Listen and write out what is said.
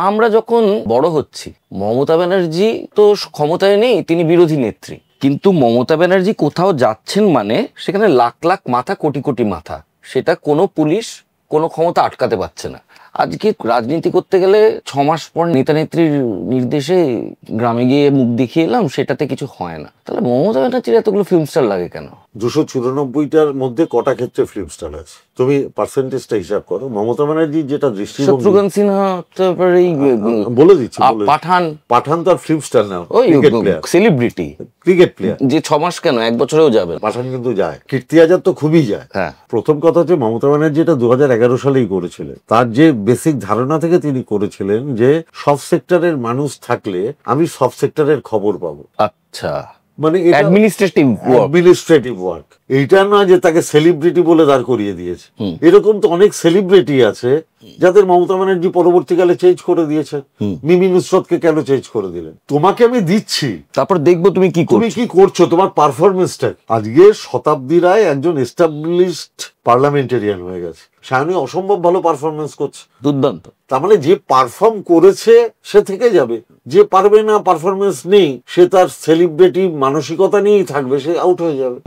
আমরা যখন বড় হচ্ছি, মমতা ব্যানার্জি তো ক্ষমতায় নেই, তিনি বিরোধী নেত্রী, কিন্তু মমতা ব্যানার্জি কোথাও যাচ্ছেন মানে সেখানে লাখ লাখ মাথা, কোটি কোটি মাথা, সেটা কোনো পুলিশ কোনো ক্ষমতা আটকাতে পারছে না। আজকে রাজনীতি করতে গেলে 6 মাস পর নেতা নেত্রীর নির্দেশে গ্রামে গিয়ে মুখ দেখিয়ে এলাম, সেটাতে কিছু হয় না। তাহলে মমতা ব্যানার্জির এতগুলো ফিল্ম স্টার লাগে কেন? 294টার মধ্যে কটা ক্ষেত্রে ফিল্ম স্টার আছে তুমি পার্সেন্টেজটা হিসাব করো। মমতা ব্যানার্জি যেটা দৃষ্টিভঙ্গি, শত্রুঘ্ন সিনহা, তারপরে এই বলে দিচ্ছি, পাঠান তো আর ফিল্ম স্টার না, সেলিব্রিটি ক্রিকেট প্লেয়ার, যে 6 মাস কেন 1 বছরেও যাবে। পাঠান কিন্তু যায়, কীর্তি আজাদ তো খুবই যায়। হ্যাঁ, প্রথম কথা হচ্ছে মমতা ব্যানার্জি এটা 2011 সালেই করেছিলেন। তার যে বেসিক ধারণা থেকে তিনি করেছিলেন যে সব সেক্টরের মানুষ থাকলে আমি সব সেক্টরের খবর পাবো। আচ্ছা, মানে অ্যাডমিনিস্ট্রেটিভ ওয়ার্ক, এইটা নয় যে তাকে সেলিব্রিটি বলে দাঁড় করিয়ে দিয়েছে। এরকম তো অনেক সেলিব্রিটি আছে যাদের মমতা ব্যানার্জি পরবর্তীকালে চেঞ্জ করে দিয়েছে। মিমি নুসরতকে কেন চেঞ্জ করে দিলেন? তোমাকে আমি দিচ্ছি, তারপর দেখবো তুমি কি করছো, তোমার পারফরমেন্সটা। আজকে শতাব্দী রায় একজন এস্টাবলিশড পার্লামেন্টেরিয়ান হয়ে গেছে, সায়নী অসম্ভব ভালো পারফরমেন্স করছে, দুর্দান্ত। তার মানে যে পারফর্ম করেছে সে থেকে যাবে, যে পারবে না, পারফরমেন্স নেই, সে তার সেলিব্রিটি মানসিকতা নিয়েই থাকবে, সে আউট হয়ে যাবে।